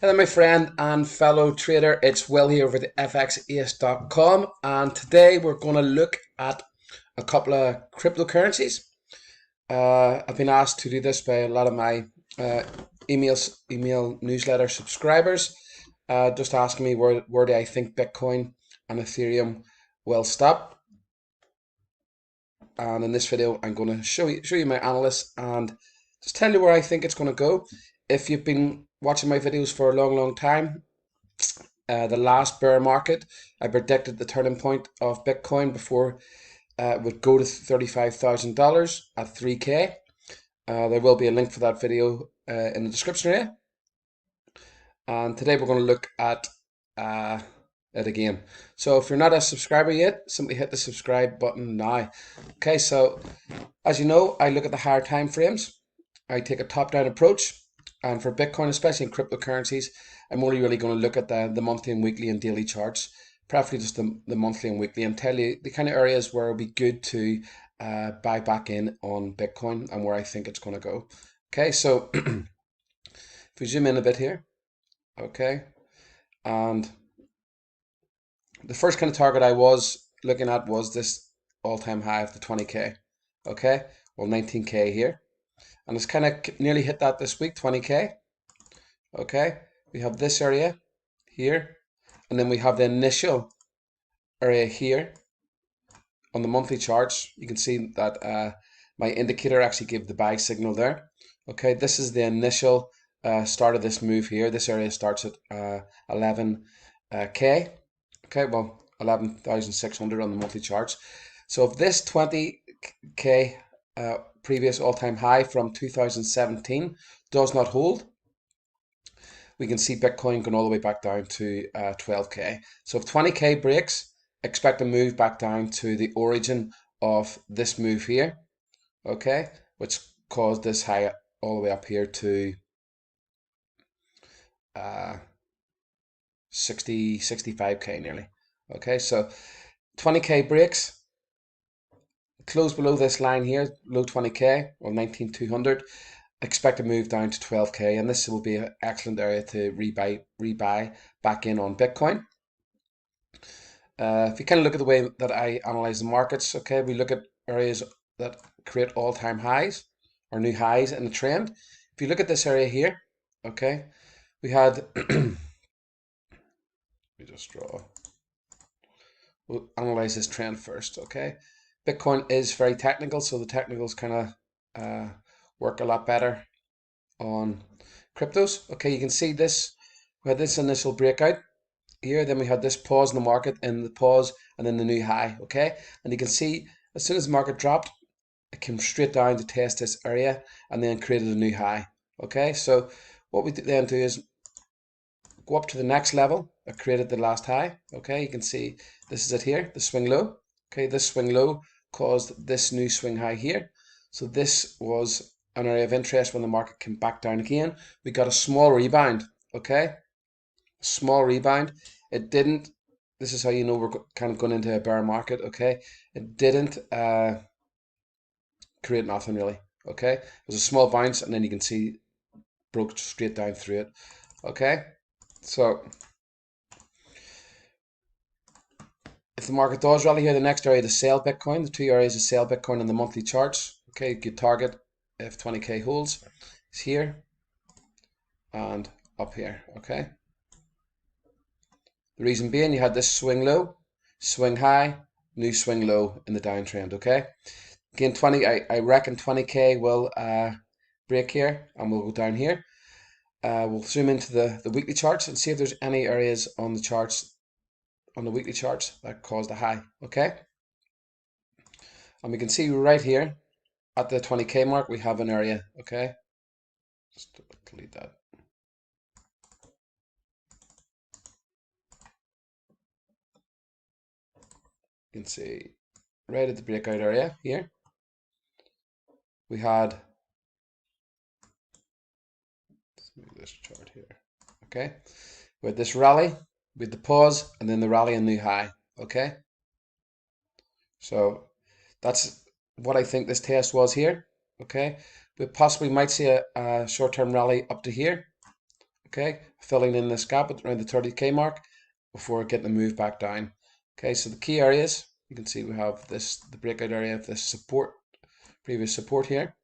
Hello, my friend and fellow trader. It's Will here over the FXAce.com, and today we're going to look at a couple of cryptocurrencies. I've been asked to do this by a lot of my uh, email newsletter subscribers, just asking me where do I think Bitcoin and Ethereum will stop. And in this video, I'm going to show you my analysis and just tell you where I think it's going to go. If you've been watching my videos for a long time, the last bear market, I predicted the turning point of Bitcoin before it would go to $35,000 at 3K. There will be a link for that video in the description area. And today we're going to look at it again. So if you're not a subscriber yet, simply hit the subscribe button now. Okay, so as you know, I look at the higher time frames. I take a top-down approach, and for Bitcoin, especially in cryptocurrencies, I'm only really going to look at the monthly and weekly and daily charts, preferably just the monthly and weekly, and tell you the kind of areas where it'll be good to buy back in on Bitcoin and where I think it's going to go. Okay, so if we zoom in a bit here, okay, and the first kind of target I was looking at was this all-time high of the 20K, okay, well 19K here, and it's kind of nearly hit that this week, 20K. Okay, we have this area here, and then we have the initial area here on the monthly charts. You can see that my indicator actually gave the buy signal there. Okay, this is the initial start of this move here. This area starts at 11K. Okay, well 11,600 on the monthly charts. So if this 20K previous all-time high from 2017 does not hold, we can see Bitcoin going all the way back down to 12K. So if 20K breaks, expect a move back down to the origin of this move here, okay, which caused this high all the way up here to 65K nearly. Okay, so 20K breaks, close below this line here, below 20K or 19,200. Expect a move down to 12K, and this will be an excellent area to rebuy back in on Bitcoin. If you kind of look at the way that I analyze the markets, okay, we look at areas that create all-time highs or new highs in the trend. If you look at this area here, okay, we had let me just draw. We'll analyze this trend first, okay. Bitcoin is very technical, so the technicals kind of work a lot better on cryptos. Okay, you can see this. We had this initial breakout here, then we had this pause in the market, and the pause, and then the new high. Okay, and you can see as soon as the market dropped, it came straight down to test this area and then created a new high. Okay, so what we then do is go up to the next level that created the last high. Okay, you can see this is it here, the swing low. Okay, this swing low caused this new swing high here. So this was an area of interest. When the market came back down again, we got a small rebound. Okay, small rebound. It didn't, this is how you know we're kind of going into a bear market. Okay, it didn't create nothing really. Okay, it was a small bounce, and then you can see broke straight down through it. Okay, so if the market does rally here, the next area to sell Bitcoin, the two areas to sell Bitcoin on the monthly charts. Okay, good target if 20K holds is here and up here. Okay, the reason being you had this swing low, swing high, new swing low in the downtrend. Okay, again, I reckon 20K will break here, and we'll go down here. We'll zoom into the weekly charts and see if there's any areas on the charts, on the weekly charts, that caused a high. Okay, and we can see right here at the 20K mark we have an area. Okay, just delete that. You can see right at the breakout area here we had, let's move this chart here. Okay, we had this rally with the pause, and then the rally and new high. Okay, so that's what I think this test was here. Okay, we possibly might see a short-term rally up to here. okay, filling in this gap at around the 30k mark before getting a move back down. Okay, so the key areas, you can see we have this, the breakout area of this support, previous support here.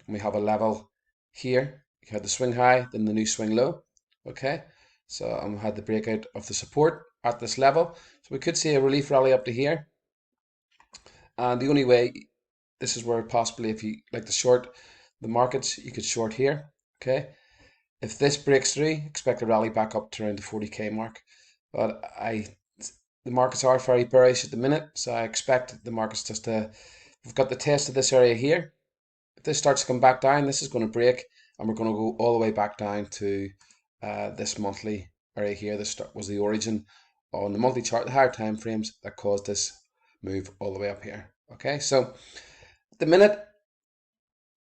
And we have a level here. You had the swing high, then the new swing low. Okay, so we had the breakout of the support at this level. So we could see a relief rally up to here. And the only way, this is where possibly if you like to short the markets, you could short here. Okay, if this breaks through, expect a rally back up to around the 40k mark. But the markets are very bearish at the minute, so I expect the markets just to, we've got the test of this area here. If this starts to come back down, this is going to break, and we're going to go all the way back down to this monthly area here. This was the origin on the monthly chart, the higher time frames that caused this move all the way up here. Okay, so at the minute,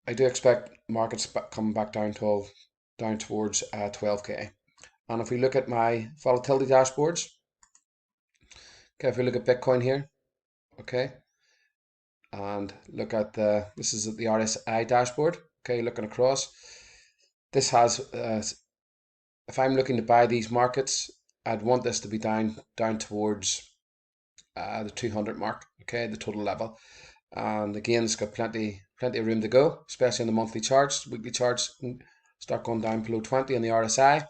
I do expect markets coming back down towards 12k. And if we look at my volatility dashboards, okay, if we look at Bitcoin here, okay, and look at this is the RSI dashboard, okay, looking across, this has, if I'm looking to buy these markets, I'd want this to be down towards the 200 mark, okay, the total level. And again, it's got plenty of room to go, especially on the monthly charts. Weekly charts can start going down below 20 on the RSI,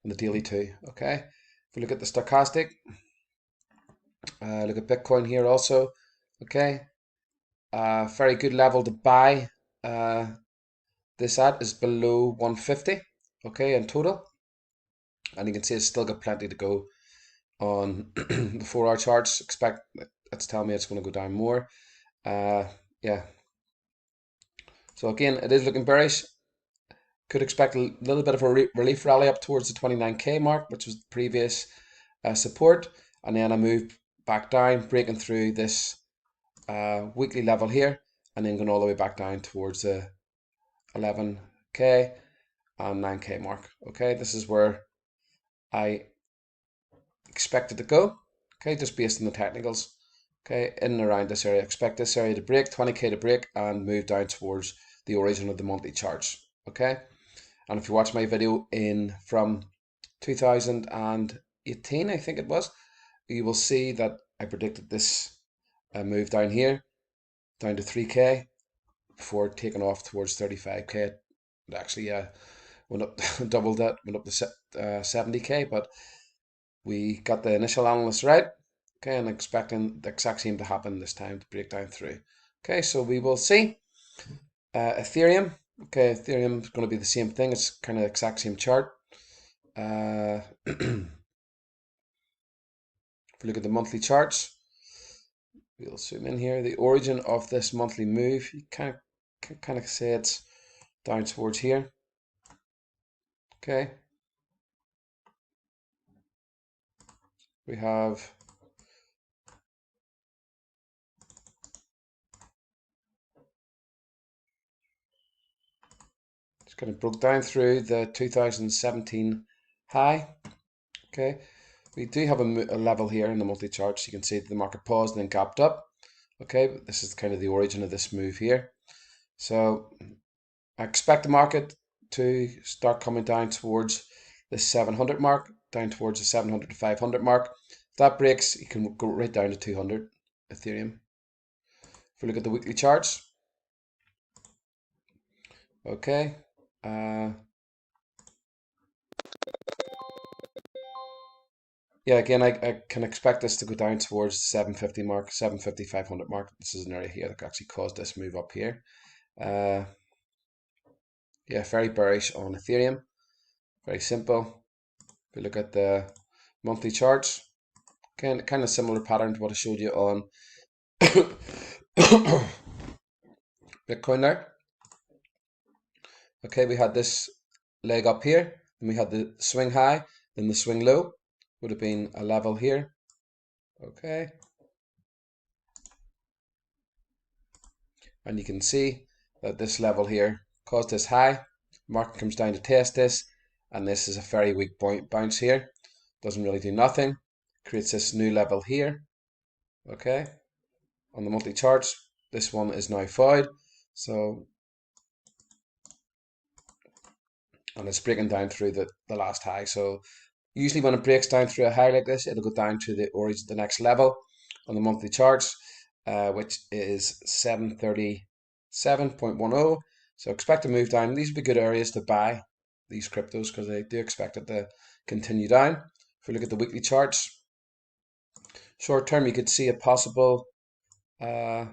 and the daily too. Okay, if we look at the stochastic, look at Bitcoin here also. Okay, very good level to buy. This at is below 150. Okay, in total, and you can see it's still got plenty to go on the 4-hour charts. Expect that's telling me it's going to go down more. Yeah. So again, it is looking bearish. Could expect a little bit of a relief rally up towards the 29k mark, which was the previous support, and then a move back down, breaking through this weekly level here, and then going all the way back down towards the 11k and 9k mark. Okay, this is where I expect it to go. Okay, just based on the technicals. Okay, in and around this area, expect this area to break, 20k to break, and move down towards the origin of the monthly charts. Okay, and if you watch my video from 2018, I think it was, you will see that I predicted this move down here, down to 3k, before taking off towards 35k. It actually went up, doubled that, went up to 70k, but we got the initial analysts right. Okay, and expecting the exact same to happen this time, to break down through. Okay, so we will see. Ethereum. Okay, Ethereum is going to be the same thing. It's kind of the exact same chart. If we look at the monthly charts, we'll zoom in here. The origin of this monthly move, you kind of say it's down towards here. Okay, we have it's kind of broke down through the 2017 high. Okay, we do have a level here in the monthly charts. You can see the market paused and then gapped up. Okay, but this is kind of the origin of this move here. So I expect the market to start coming down towards the 700 mark, down towards the 700 to 500 mark. If that breaks, you can go right down to 200 Ethereum. If we look at the weekly charts, okay, yeah, again, I can expect this to go down towards the 750 mark, 750, 500 mark. This is an area here that actually caused this move up here. Yeah, very bearish on Ethereum. Very simple. If we look at the monthly charts, kind of similar pattern to what I showed you on Bitcoin there. Okay, we had this leg up here, and we had the swing high, then the swing low would have been a level here. Okay, and you can see that this level here caused this high. Market comes down to test this, and this is a very weak bounce here. Doesn't really do nothing. Creates this new level here. Okay, on the monthly charts, this one is now foiled. So and it's breaking down through the last high. So usually when it breaks down through a high like this, it'll go down to the next level on the monthly charts, which is 737.10. So expect to move down. These would be good areas to buy these cryptos because I do expect it to continue down. If we look at the weekly charts, short term, you could see a possible a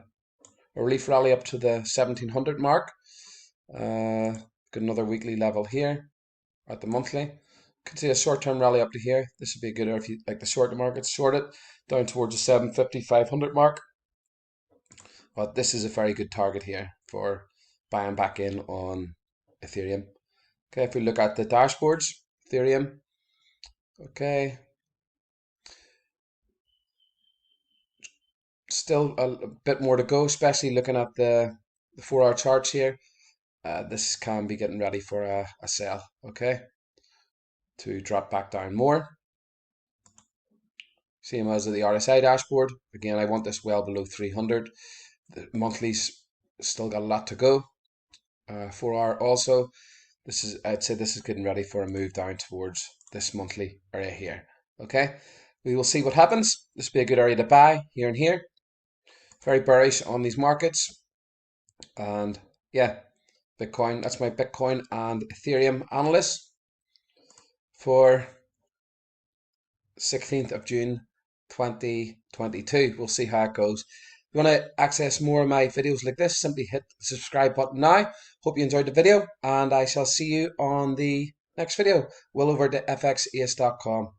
relief rally up to the 1700 mark. Got another weekly level here at the monthly. Could see a short-term rally up to here. This would be a good area if you like the short market, short it down towards the 750, 500 mark. But this is a very good target here for buying back in on Ethereum. Okay, if we look at the dashboards, Ethereum, okay, still a bit more to go, especially looking at the 4-hour charts here. This can be getting ready for a sell, okay, to drop back down more. Same as the RSI dashboard. Again, I want this well below 300. The monthly's still got a lot to go. 4-hour also. I'd say this is getting ready for a move down towards this monthly area here. Okay, we will see what happens. This will be a good area to buy here and here. Very bearish on these markets. And yeah, Bitcoin, that's my Bitcoin and Ethereum analyst for 16th of June 2022. We'll see how it goes. If you want to access more of my videos like this, simply hit the subscribe button now. Hope you enjoyed the video, and I shall see you on the next video. Will over to fxace.com.